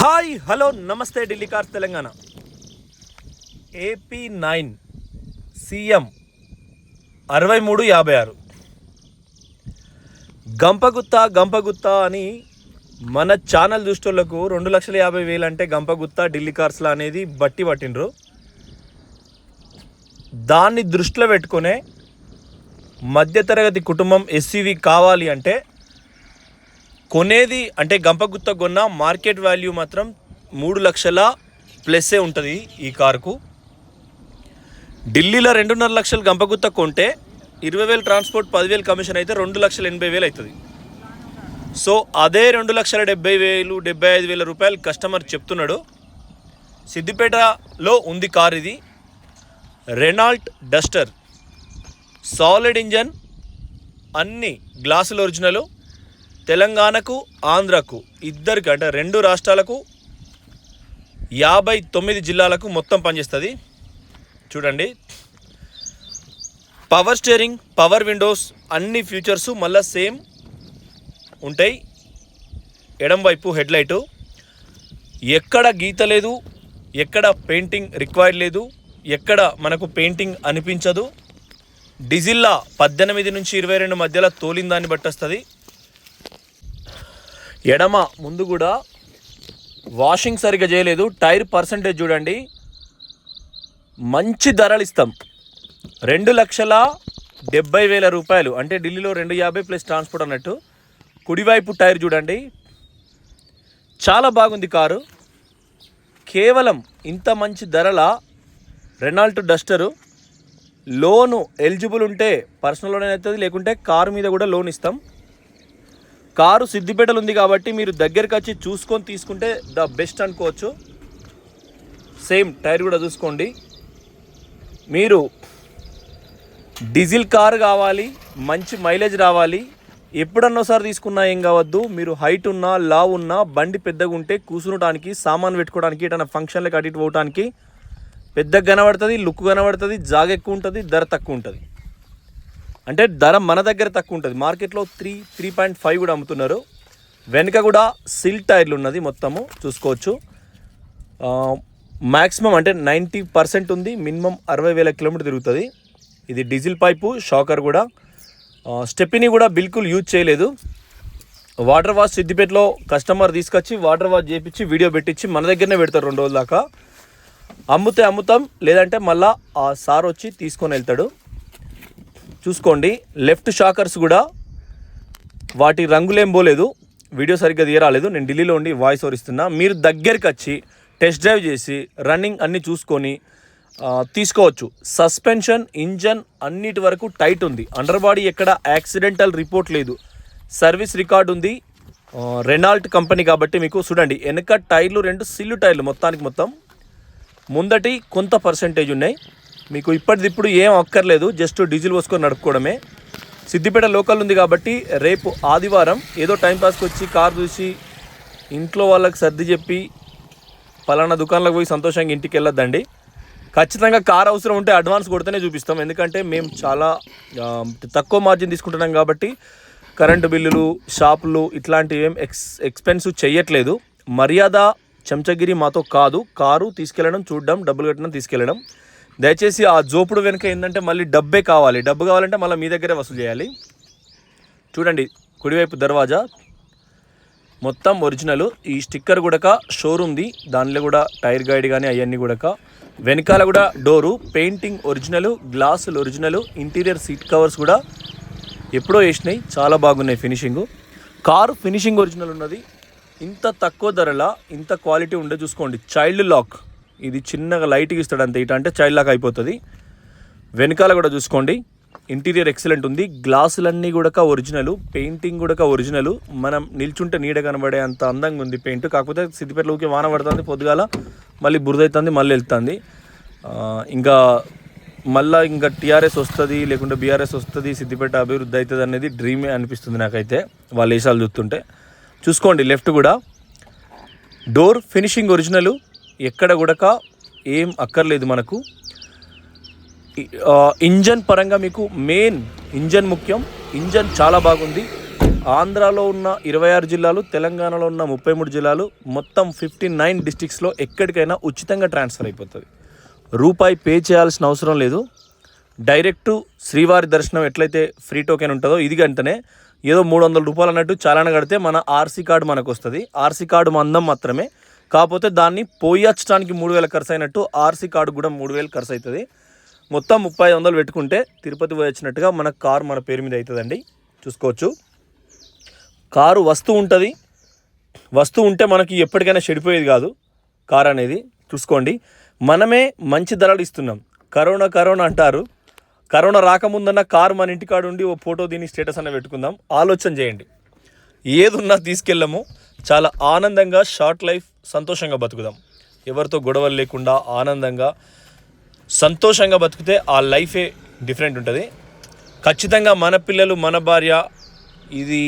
Hi hello నమస్తే Delhi cars Telangana. AP9 CM 6356 గంపగుత్త అని మన ఛానల్ చూసేటోళ్లకు 2,50,000 అంటే గంపగుత్త ఢిల్లీ కార్స్లా అనేది బట్టి పట్టిండ్రు. దాన్ని దృష్టిలో పెట్టుకునే మధ్యతరగతి కుటుంబం SUV కావాలి అంటే కొనేది అంటే గంపగుత్త కొన్న మార్కెట్ వాల్యూ మాత్రం 3 లక్షల ప్లస్సే ఉంటుంది ఈ కారుకు. ఢిల్లీలో 2.5 లక్షలు గంపగుత్త కొంటే 20,000 ట్రాన్స్పోర్ట్ 10,000 కమిషన్ అయితే 2,80,000 అవుతుంది. సో అదే 2,70,000 75,000 రూపాయలు కస్టమర్ చెప్తున్నాడు. సిద్దిపేటలో ఉంది కార్ ఇది. రెనాల్ట్ డస్టర్ సాలిడ్ ఇంజన్, అన్ని గ్లాసులు ఒరిజినల్. తెలంగాణకు ఆంధ్రకు ఇద్దరికి అంటే 2 రాష్ట్రాలకు 59 జిల్లాలకు మొత్తం పనిచేస్తుంది. చూడండి, పవర్ స్టీరింగ్, పవర్ విండోస్, అన్ని ఫీచర్స్ మళ్ళీ సేమ్ ఉంటాయి. ఎడం వైపు హెడ్లైటు ఎక్కడ గీత లేదు, ఎక్కడ పెయింటింగ్ రిక్వైర్డ్ లేదు, ఎక్కడ మనకు పెయింటింగ్ అనిపించదు. డీజిల్లా 18 నుంచి 22 మధ్యలో తోలిన దాన్ని బట్టి వస్తుంది. ఎడమ ముందు కూడా వాషింగ్ సరిగ్గా చేయలేదు. టైర్ పర్సంటేజ్ చూడండి, మంచి ధరలు ఇస్తాం. 2,70,000 రూపాయలు అంటే ఢిల్లీలో 250 ప్లస్ ట్రాన్స్పోర్ట్ అన్నట్టు. కుడివైపు టైర్ చూడండి, చాలా బాగుంది కారు. కేవలం ఇంత మంచి ధరల రెనాల్ట్ డస్టరు లోను ఎలిజిబుల్ ఉంటే పర్సనల్ లోన్ అవుతుంది, లేకుంటే కారు మీద కూడా లోన్ ఇస్తాం. కారు సిద్దిపేటలో ఉంది కాబట్టి మీరు దగ్గరికి వచ్చి చూసుకొని తీసుకుంటే ద బెస్ట్ అనుకోవచ్చు. సేమ్ టైర్ కూడా చూసుకోండి. మీరు డీజిల్ కారు కావాలి, మంచి మైలేజ్ రావాలి, ఎప్పుడన్నోసారి తీసుకున్నా ఏం కావద్దు. మీరు హైట్ ఉన్నా, లావ్ ఉన్నా, బండి పెద్దగా ఉంటే కూర్చునడానికి, సామాన్ పెట్టుకోవడానికి, ఏదైనా ఫంక్షన్లకు అటు ఇటు పోవడానికి పెద్దగా కనబడుతుంది, లుక్ కనబడుతుంది, జాగ ఎక్కువ ఉంటుంది, ధర తక్కువ ఉంటుంది. అంటే ధర మన దగ్గర తక్కువ ఉంటుంది. మార్కెట్లో 3.5 కూడా అమ్ముతున్నారు. వెనుక కూడా సిల్ టైర్లు ఉన్నది, మొత్తము చూసుకోవచ్చు. మ్యాక్సిమం అంటే 90% ఉంది. మినిమం 60,000 కిలోమీటర్ తిరుగుతుంది. ఇది డీజిల్ పైపు, షాకర్ కూడా. స్టెప్ని కూడా బిల్కుల్ యూజ్ చేయలేదు. వాటర్ వాష్ సిద్దిపేటలో కస్టమర్ తీసుకొచ్చి వాటర్ వాష్ చేయించి వీడియో పెట్టించి మన దగ్గరనే పెడతారు 2 రోజుల దాకా. అమ్ముతే అమ్ముతాం, లేదంటే మళ్ళీ ఆ సార్ వచ్చి తీసుకొని వెళ్తాడు. చూసుకోండి, లెఫ్ట్ షాకర్స్ కూడా వాటి రంగులేం పోలేదు. వీడియో సరిగ్గా తీయరాలేదు, నేను ఢిల్లీలో ఉండి వాయిస్ ఓవర్ ఇస్తున్నా. మీరు దగ్గరికి వచ్చి టెస్ట్ డ్రైవ్ చేసి రన్నింగ్ అన్నీ చూసుకొని తీసుకోవచ్చు. సస్పెన్షన్, ఇంజన్ అన్నిటి వరకు టైట్ ఉంది. అండర్ బాడీ ఎక్కడ యాక్సిడెంటల్ రిపోర్ట్ లేదు. సర్వీస్ రికార్డ్ ఉంది. రెనాల్ట్ కంపెనీ కాబట్టి మీకు చూడండి, వెనక టైర్లు 2 సిల్లు టైర్లు, మొత్తానికి మొత్తం. ముందటి కొంత పర్సెంటేజ్ ఉన్నాయి. మీకు ఇప్పటిదిప్పుడు ఏం అక్కర్లేదు, జస్ట్ డీజిల్ పోసుకొని నడుపుకోవడమే. సిద్దిపేట లోకల్ ఉంది కాబట్టి రేపు ఆదివారం ఏదో టైంపాస్కి వచ్చి కార్ చూసి ఇంట్లో వాళ్ళకి సర్ది చెప్పి పలానా దుకాణంలోకి పోయి సంతోషంగా ఇంటికి వెళ్ళొద్దండి. ఖచ్చితంగా కార్ అవసరం ఉంటే అడ్వాన్స్ కొడితేనే చూపిస్తాం. ఎందుకంటే మేము చాలా తక్కువ మార్జిన్ తీసుకుంటున్నాం కాబట్టి కరెంటు బిల్లులు, షాపులు ఇట్లాంటివి ఏం ఎక్స్పెన్సివ్ చేయట్లేదు. మర్యాద చెంచగిరి మాతో కాదు. కారు తీసుకెళ్ళడం, చూడడం, డబ్బులు కట్టడం, తీసుకెళ్ళడం. దయచేసి ఆ జోపుడు వెనుక ఏంటంటే మళ్ళీ డబ్బే కావాలి. డబ్బు కావాలంటే మళ్ళీ మీ దగ్గరే వసూలు చేయాలి. చూడండి, కుడివైపు దర్వాజా మొత్తం ఒరిజినల్. ఈ స్టిక్కర్ కూడా షోరూమ్ది, దానిలో కూడా టైర్ గైడ్ కానీ అవన్నీ కూడా. వెనకాల కూడా డోరు పెయింటింగ్ ఒరిజినల్, గ్లాసులు ఒరిజినల్, ఇంటీరియర్ సీట్ కవర్స్ కూడా ఎప్పుడో వేసినాయి, చాలా బాగున్నాయి ఫినిషింగ్. కారు ఫినిషింగ్ ఒరిజినల్ ఉన్నది. ఇంత తక్కువ ధరల ఇంత క్వాలిటీ ఉండే చూసుకోండి. చైల్డ్ లాక్, ఇది చిన్నగా లైట్గా ఇస్తాడు అంతే, ఇట అంటే చైల్డ్ లాక్ అయిపోతుంది. వెనకాల కూడా చూసుకోండి, ఇంటీరియర్ ఎక్సలెంట్ ఉంది. గ్లాసులన్నీ కూడా ఒరిజినల్, పెయింటింగ్ కూడా ఒరిజినల్. మనం నిల్చుంటే నీడ కనబడే అంత అందంగా ఉంది పెయింట్. కాకపోతే సిద్దిపేటలోకి వాన పడుతుంది, పొద్దుగాల మళ్ళీ బురద అవుతుంది, మళ్ళీ వెళ్తుంది. ఇంకా టీఆర్ఎస్ వస్తుంది, లేకుంటే బీఆర్ఎస్ వస్తుంది, సిద్దిపేట అభివృద్ధి అవుతుంది అనేది డ్రీమే అనిపిస్తుంది నాకైతే వాళ్ళ వేషాలు చూస్తుంటే. చూసుకోండి, లెఫ్ట్ కూడా డోర్ ఫినిషింగ్ ఒరిజినల్, ఎక్కడ కూడా ఏం అక్కర్లేదు మనకు. ఇంజన్ పరంగా మీకు మెయిన్ ఇంజన్ ముఖ్యం. ఇంజన్ చాలా బాగుంది. ఆంధ్రాలో ఉన్న 26 జిల్లాలు, తెలంగాణలో ఉన్న 33 జిల్లాలు, మొత్తం 59 డిస్ట్రిక్ట్స్లో ఎక్కడికైనా ఉచితంగా ట్రాన్స్ఫర్ అయిపోతుంది. రూపాయి పే చేయాల్సిన అవసరం లేదు. డైరెక్టు శ్రీవారి దర్శనం ఎట్లయితే ఫ్రీ టోకెన్ ఉంటుందో ఇది గంటనే ఏదో 300 రూపాయలు అన్నట్టు చాలాన కడితే మన ఆర్సీ కార్డు మనకు వస్తుంది. ఆర్సీ కార్డు మందం మాత్రమే, కాకపోతే దాన్ని పోయచ్చడానికి 3000 ఖర్చు అయినట్టు ఆర్సీ కార్డు కూడా 3000 ఖర్చు అవుతుంది. మొత్తం 3500 పెట్టుకుంటే తిరుపతి పోయి వచ్చినట్టుగా మన కారు మన పేరు మీద అవుతుందండి. చూసుకోవచ్చు, కారు వస్తూ ఉంటుంది. వస్తూ ఉంటే మనకి ఎప్పటికైనా చెడిపోయేది కాదు కారు అనేది. చూసుకోండి, మనమే మంచి ధరలు ఇస్తున్నాం. కరోనా అంటారు, కరోనా రాకముందన్న కారు మన ఇంటికాడు ఉండి ఓ ఫోటో దీని స్టేటస్ అన్న పెట్టుకుందాం. ఆలోచన చేయండి, ఏదున్నా తీసుకెళ్ళము. చాలా ఆనందంగా షార్ట్ లైఫ్ సంతోషంగా బతుకుదాం. ఎవరితో గొడవలు లేకుండా ఆనందంగా సంతోషంగా బతికితే ఆ లైఫే డిఫరెంట్ ఉంటుంది. ఖచ్చితంగా మన పిల్లలు, మన భార్య, ఇది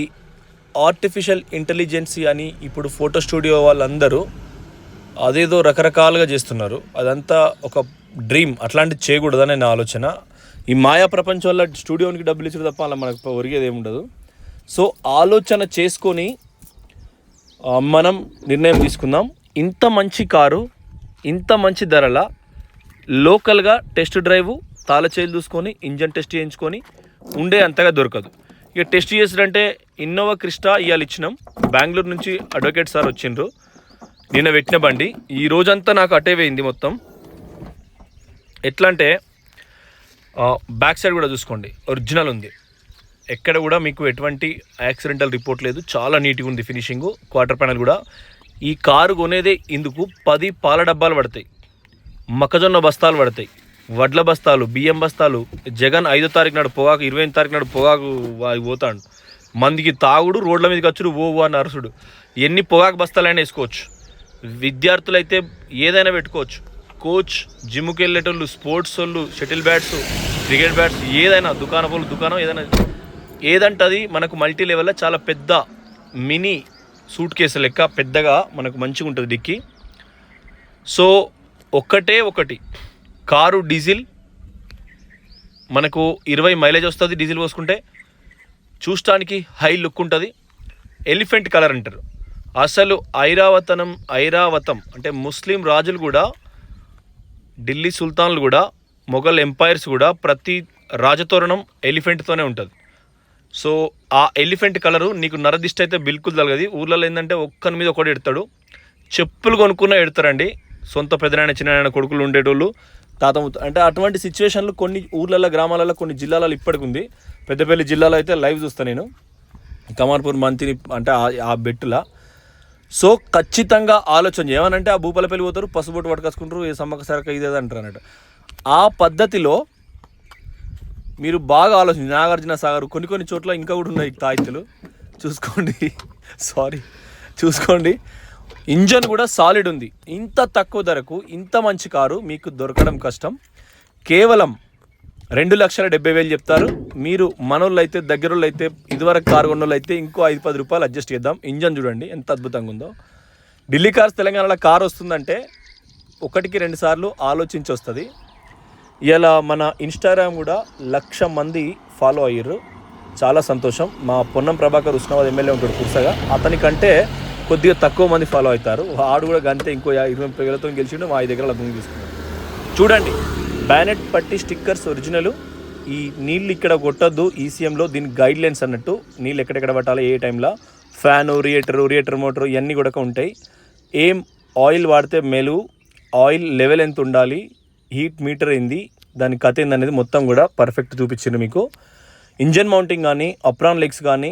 ఆర్టిఫిషియల్ ఇంటెలిజెన్సీ అని ఇప్పుడు ఫోటో స్టూడియో వాళ్ళందరూ అదేదో రకరకాలుగా చేస్తున్నారు. అదంతా ఒక డ్రీమ్, అట్లాంటివి చేయకూడదని నా ఆలోచన. ఈ మాయా ప్రపంచంలో స్టూడియోనికి డబ్బులు ఇచ్చారు తప్ప అలా మనకు ఒరిగేది ఏముండదు. సో ఆలోచన చేసుకొని మనం నిర్ణయం తీసుకుందాం. ఇంత మంచి కారు, ఇంత మంచి ధరల లోకల్గా టెస్ట్ డ్రైవ్, తాళచేలు చూసుకొని ఇంజన్ టెస్ట్ చేయించుకొని ఉండే అంతగా దొరకదు. ఇక టెస్ట్ చేసారంటే ఇన్నోవా క్రిస్టా ఇవాళ ఇచ్చినాం. బెంగళూరు నుంచి అడ్వకేట్ సార్ వచ్చిండ్రు, నిన్న పెట్టిన బండి. ఈ రోజంతా నాకు అటే పోయింది మొత్తం. ఎట్లా అంటే బ్యాక్ సైడ్ కూడా చూసుకోండి, ఒరిజినల్ ఉంది. ఎక్కడ కూడా మీకు ఎటువంటి యాక్సిడెంటల్ రిపోర్ట్ లేదు. చాలా నీట్గా ఉంది ఫినిషింగు. క్వార్టర్ ప్యానల్ కూడా. ఈ కారు కొనేదే ఇందుకు 10 పాల డబ్బాలు పడతాయి, మొక్కజొన్న బస్తాలు పడతాయి, వడ్ల బస్తాలు, బియ్యం బస్తాలు. జగన్ 5వ తారీఖు నాడు పొగాకు, 28వ తారీఖు నాడు పొగాకు పోతాడు. మందికి తాగుడు, రోడ్ల మీదకి వచ్చుడు, ఓ అని అరుసుడు. ఎన్ని పొగాకు బస్తాలైనా వేసుకోవచ్చు. విద్యార్థులైతే ఏదైనా పెట్టుకోవచ్చు. కోచ్, జిమ్కి వెళ్ళేటోళ్ళు, స్పోర్ట్స్ వాళ్ళు, షటిల్ బ్యాట్స్, క్రికెట్ బ్యాట్స్, ఏదైనా దుకాణం ఏదైనా ఏదంటే అది మనకు మల్టీ లెవెల్లో చాలా పెద్ద మినీ సూట్ కేసు లెక్క పెద్దగా మనకు మంచిగా ఉంటుంది డిక్కీ. సో ఒకటి కారు డీజిల్ మనకు 20 మైలేజ్ వస్తుంది డీజిల్ పోసుకుంటే. చూడటానికి హై లుక్ ఉంటుంది. ఎలిఫెంట్ కలర్ అంటారు. అసలు ఐరావతం అంటే ముస్లిం రాజులు కూడా, ఢిల్లీ సుల్తాన్లు కూడా, మొఘల్ ఎంపైర్స్ కూడా ప్రతి రాజతోరణం ఎలిఫెంట్తోనే ఉంటుంది. సో ఆ ఎలిఫెంట్ కలరు నీకు నరదిష్టి అయితే బిల్కుల్ తగలదు. ఊర్లలో ఏంటంటే ఒక్కని మీద ఒకటి ఎడతాడు. చెప్పులు కొనుక్కున్నా ఎడతారండి. సొంత పెద్దనాయన చిన్న కొడుకులు ఉండేటోళ్ళు, తాత అంటే అటువంటి సిచ్యువేషన్లు కొన్ని ఊర్లలో, గ్రామాలలో, కొన్ని జిల్లాలలో ఇప్పటికి ఉంది. పెద్దపల్లి జిల్లాలో అయితే లైవ్ చూస్తాను నేను, కమార్పూర్ మంత్రి అంటే ఆ బెట్టులా. సో ఖచ్చితంగా ఆలోచన ఏమనంటే ఆ భూపాలపల్లి పోతారు, పసుబొట్టు పట్టుకొచ్చుకుంటారు, ఏ సమ్మక్క సరక ఇదేది అంటారు అన్నట్టు. ఆ పద్ధతిలో మీరు బాగా ఆలోచించి, నాగార్జున సాగర్ కొన్ని చోట్ల ఇంకా కూడా ఉన్నాయి తాయిత్తులు, చూసుకోండి. ఇంజన్ కూడా సాలిడ్ ఉంది. ఇంత తక్కువ ధరకు ఇంత మంచి కారు మీకు దొరకడం కష్టం. కేవలం 2,70,000 చెప్తారు. మీరు మనోళ్ళు అయితే, దగ్గరోళ్ళు అయితే, ఇదివరకు కారు కొన్నోళ్ళు అయితే ఇంకో 5-10 రూపాయలు అడ్జస్ట్ చేద్దాం. ఇంజన్ చూడండి ఎంత అద్భుతంగా ఉందో. ఢిల్లీ కార్స్ తెలంగాణలో కారు వస్తుందంటే 1-2 సార్లు ఆలోచించి వస్తుంది. ఇలా మన ఇన్స్టాగ్రామ్ కూడా 1,00,000 మంది ఫాలో అయ్యారు. చాలా సంతోషం. మా పొన్నం ప్రభాకర్ ఉస్నాబాద్ ఎమ్మెల్యే ఉంటాడు కుర్సగా, అతనికంటే కొద్దిగా తక్కువ మంది ఫాలో అవుతారు. ఆడు కూడా గంతే ఇంకో 20,000తో గెలిచిండు. మా 5 దగ్గర లగ్నం తీసుకున్నాడు. చూడండి, బ్యానెట్ పట్టి స్టిక్కర్స్ ఒరిజినల్. ఈ నీళ్ళు ఇక్కడ కొట్టద్దు ఈసీఎంలో, దీని గైడ్ లైన్స్ అన్నట్టు. నీళ్ళు ఎక్కడెక్కడ పట్టాలి, ఏ టైంలో, ఫ్యాను, రియేటర్ మోటారు ఇవన్నీ కూడా ఉంటాయి. ఏం ఆయిల్ వాడితే మేలు, ఆయిల్ లెవెల్ ఎంత ఉండాలి, హీట్ మీటర్ ఏంది, దాని కథ ఏందనేది మొత్తం కూడా పర్ఫెక్ట్ చూపించింది మీకు. ఇంజన్ మౌంటింగ్ కానీ, అప్రాన్ లెగ్స్ కానీ,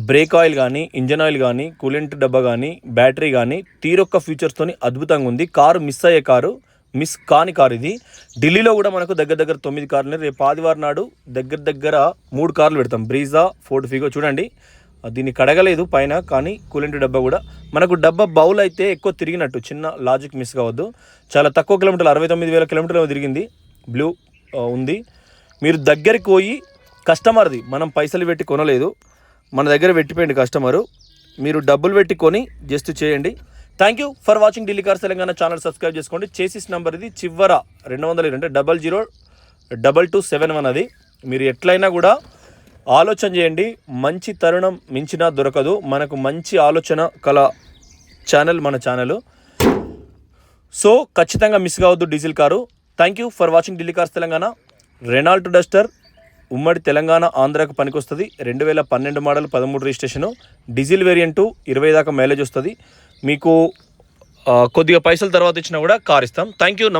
బ్రేక్ ఆయిల్ కానీ, ఇంజన్ ఆయిల్ కానీ, కూలెంట్ డబ్బా కానీ, బ్యాటరీ కానీ, తీరొక్క ఫీచర్స్తోని అద్భుతంగా ఉంది. కారు మిస్ కాని కారు ఇది. ఢిల్లీలో కూడా మనకు దగ్గర 9 కార్లు. రేపు ఆదివారం నాడు దగ్గర 3 కార్లు పెడతాం. Brezza, Ford Figo. చూడండి, దీన్ని కడగలేదు పైన, కానీ కూలెంట్ డబ్బా కూడా మనకు డబ్బా బౌల్ అయితే ఎక్కువ తిరిగినట్టు, చిన్న లాజిక్ మిస్ కావద్దు. చాలా తక్కువ కిలోమీటర్లు, 69,000 కిలోమీటర్లు తిరిగింది. బ్లూ ఉంది. మీరు దగ్గరికి పోయి కస్టమర్ది, మనం పైసలు పెట్టి కొనలేదు, మన దగ్గర పెట్టిపోయింది కస్టమరు. మీరు డబ్బులు పెట్టి కొని జస్ట్ చేయండి. Thank you for watching Delhi cars Telangana channel. Subscribe చేసుకోండి. చేసిస్ నెంబర్ ఇది చివర 200 అంటే 002271 అది. మీరు ఎట్లయినా కూడా ఆలోచన చేయండి, మంచి తరుణం మించినా దొరకదు. మనకు మంచి ఆలోచన కల ఛానల్ మన ఛానల్. సో ఖచ్చితంగా మిస్ కావద్దు diesel car. Thank you for watching Delhi cars Telangana. Renault Duster ఉమ్మడి తెలంగాణ ఆంధ్రాకు పనికొస్తుంది. 2012 మోడల్, 13 రిజిస్ట్రేషను, డీజిల్ వేరియంటు, 20 దాకా మైలేజ్ వస్తుంది. మీకు కొద్దిగా పైసలు తర్వాత ఇచ్చినా కూడా కార్ ఇస్తాం. Thank you. నమస్తే.